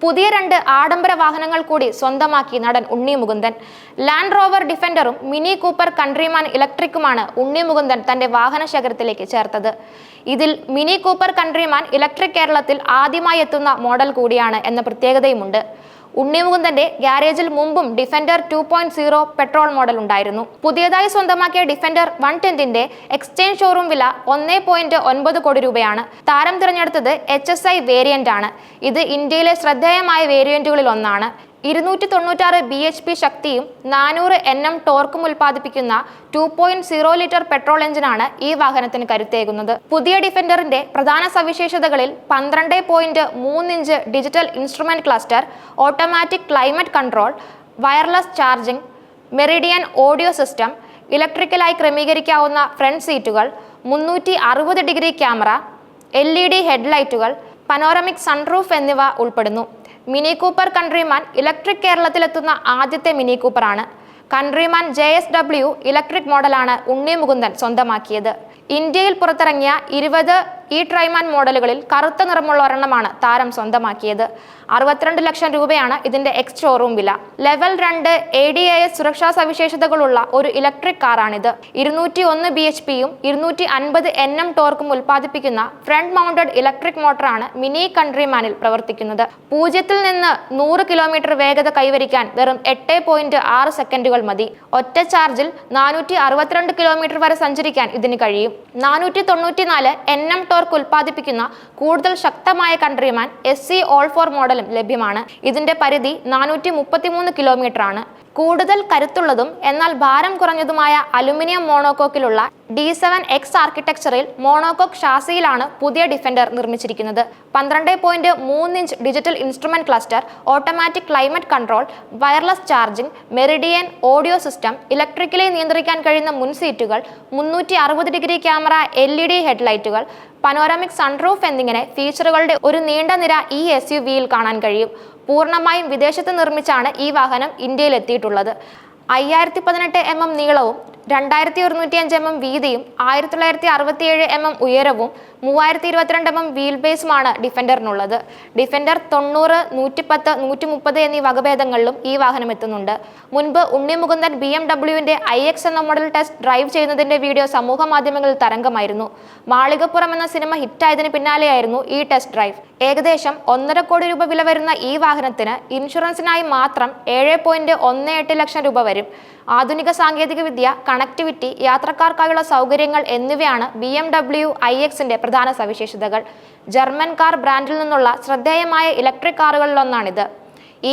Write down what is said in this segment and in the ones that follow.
പുതിയ 2 ആഡംബര വാഹനങ്ങൾ കൂടി സ്വന്തമാക്കി നടൻ ഉണ്ണി മുകുന്ദൻ. ലാൻഡ് റോവർ ഡിഫൻഡറും മിനി കൂപ്പർ കൺട്രിമാൻ ഇലക്ട്രിക്കുമാണ് ഉണ്ണി മുകുന്ദൻ തന്റെ വാഹന ശേഖരത്തിലേക്ക് ചേർത്തത്. ഇതിൽ മിനി കൂപ്പർ കൺട്രിമാൻ ഇലക്ട്രിക് കേരളത്തിൽ ആദ്യമായി എത്തുന്ന മോഡൽ കൂടിയാണ് എന്ന പ്രത്യേകതയുമുണ്ട്. ഉണ്ണി മുകുന്ദന്റെ ഗ്യാരേജിൽ മുമ്പും ഡിഫൻഡർ 2.0 പെട്രോൾ മോഡൽ ഉണ്ടായിരുന്നു. പുതിയതായി സ്വന്തമാക്കിയ ഡിഫൻഡർ 110ന്റെ എക്സ്ചേഞ്ച് ഷോറൂം വില 1.9 കോടി രൂപയാണ്. താരം തിരഞ്ഞെടുത്തത് HSI വേരിയന്റ് ആണ്. ഇത് ഇന്ത്യയിലെ ശ്രദ്ധേയമായ വേരിയന്റുകളിൽ ഒന്നാണ്. 296 bhp ശക്തിയും 400 Nm ടോർക്കും ഉൽപ്പാദിപ്പിക്കുന്ന 2.0 ലിറ്റർ പെട്രോൾ എഞ്ചിനാണ് ഈ വാഹനത്തിന് കരുത്തേകുന്നത്. പുതിയ ഡിഫൻഡറിന്റെ പ്രധാന സവിശേഷതകളിൽ 12.3 inch digital instrument cluster, automatic climate control, wireless charging, Meridian audio system, ഇലക്ട്രിക്കലായി ക്രമീകരിക്കാവുന്ന ഫ്രണ്ട് സീറ്റുകൾ, 360 ഡിഗ്രി ക്യാമറ, LED ഹെഡ്ലൈറ്റുകൾ, പനോറമിക് സൺറൂഫ് എന്നിവ ഉൾപ്പെടുന്നു. മിനി കൂപ്പർ കൺട്രിമാൻ ഇലക്ട്രിക് കേരളത്തിലെത്തുന്ന ആദ്യത്തെ മിനി കൂപ്പറാണ്. കൺട്രിമാൻ JSW ഇലക്ട്രിക് മോഡലാണ് ഉണ്ണി മുകുന്ദൻ സ്വന്തമാക്കിയത്. ഇന്ത്യയിൽ പുറത്തിറങ്ങിയ 20 ട്രൈമാൻ മോഡലുകളിൽ കറുത്ത നിറമുള്ള ഒരെണ്ണമാണ് താരം സ്വന്തമാക്കിയത്. 62 ലക്ഷം രൂപയാണ് ഇതിന്റെ എക്സ് ഷോറൂം വില. ലെവൽ 2 ADAS സുരക്ഷാ സവിശേഷതകളുള്ള ഒരു ഇലക്ട്രിക് കാറാണിത്. 201 bhpയും 250 Nm ടോർക്കും ഉൽപ്പാദിപ്പിക്കുന്ന ഫ്രണ്ട് മൗണ്ടഡ് ഇലക്ട്രിക് മോട്ടറാണ് മിനി കൺട്രിമാനിൽ പ്രവർത്തിക്കുന്നത്. 0 നിന്ന് 100 കിലോമീറ്റർ വേഗത കൈവരിക്കാൻ വെറും 8.6 സെക്കൻഡുകൾ മതി. ഒറ്റ ചാർജിൽ 462 കിലോമീറ്റർ വരെ സഞ്ചരിക്കാൻ ഇതിന് കഴിയും. 494 Nm ടോർക്ക് ഉൽപ്പാദിപ്പിക്കുന്ന കൂടുതൽ ശക്തമായ കൺട്രിമാൻ SC All4 മോഡലും ലഭ്യമാണ്. ഇതിന്റെ പരിധി 433 കിലോമീറ്റർ ആണ്. കൂടുതൽ കരുത്തുള്ളതും എന്നാൽ ഭാരം കുറഞ്ഞതുമായ അലുമിനിയം മോണോകോക്കിലുള്ള D7X ആർക്കിടെക്ചറിൽ മോണോകോക്ക് ഷാസിയിലാണ് പുതിയ ഡിഫൻഡർ നിർമ്മിച്ചിരിക്കുന്നത്. 12.3 inch digital instrument cluster, automatic climate control, wireless charging, Meridian audio system, electrically നിയന്ത്രിക്കാൻ കഴിയുന്ന മുൻ സീറ്റുകൾ, 360 ഡിഗ്രി ക്യാമറ, LED ഹെഡ്ലൈറ്റുകൾ, പനോറമിക് സൺറൂഫ് എന്നിങ്ങനെ ഫീച്ചറുകളുടെ ഒരു നീണ്ട നിര ഈ SUVയിൽ കാണാൻ കഴിയും. പൂർണ്ണമായും വിദേശത്ത് നിർമ്മിച്ചാണ് ഈ വാഹനം ഇന്ത്യയിൽ എത്തിയിട്ടുള്ളത്. 5018 mm നീളവും 2105 mm വീതിയും 1967 mm ഉയരവും 3022 mm വീൽ ബേസുമാണ് ഡിഫൻഡറിനുള്ളത്. ഡിഫൻഡർ 90, 110, 130 എന്നീ വകഭേദങ്ങളിലും ഈ വാഹനം എത്തുന്നുണ്ട്. മുൻപ് ഉണ്ണി മുകുന്ദൻ BMWന്റെ iX എന്ന മോഡൽ ടെസ്റ്റ് ഡ്രൈവ് ചെയ്യുന്നതിന്റെ വീഡിയോ സമൂഹ മാധ്യമങ്ങളിൽ തരംഗമായിരുന്നു. മാളികപ്പുറം എന്ന സിനിമ ഹിറ്റായതിന് പിന്നാലെയായിരുന്നു ഈ ടെസ്റ്റ് ഡ്രൈവ്. ഏകദേശം 1.5 കോടി രൂപ വില വരുന്ന ഈ വാഹനത്തിന് ഇൻഷുറൻസിനായി മാത്രം 7.18 ലക്ഷം രൂപ വരും. ആധുനിക സാങ്കേതിക വിദ്യ, കണക്ടിവിറ്റി, യാത്രക്കാർക്കായുള്ള സൗകര്യങ്ങൾ എന്നിവയാണ് BMW iXന്റെ പ്രധാന സവിശേഷതകൾ. ജർമ്മൻ കാർ ബ്രാൻഡിൽ നിന്നുള്ള ശ്രദ്ധേയമായ ഇലക്ട്രിക് കാറുകളിലൊന്നാണിത്.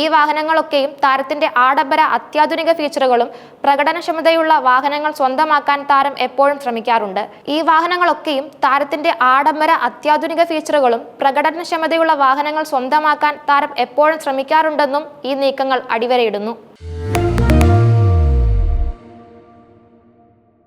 ഈ വാഹനങ്ങളൊക്കെയും താരത്തിന്റെ ആഡംബര അത്യാധുനിക ഫീച്ചറുകളും പ്രകടനക്ഷമതയുള്ള വാഹനങ്ങൾ സ്വന്തമാക്കാൻ താരം എപ്പോഴും ശ്രമിക്കാറുണ്ട്. ഈ വാഹനങ്ങളൊക്കെയും താരത്തിന്റെ ആഡംബര അത്യാധുനിക ഫീച്ചറുകളും പ്രകടനക്ഷമതയുള്ള വാഹനങ്ങൾ സ്വന്തമാക്കാൻ താരം എപ്പോഴും ശ്രമിക്കാറുണ്ടെന്നും ഈ നീക്കങ്ങൾ അടിവരയിടുന്നു.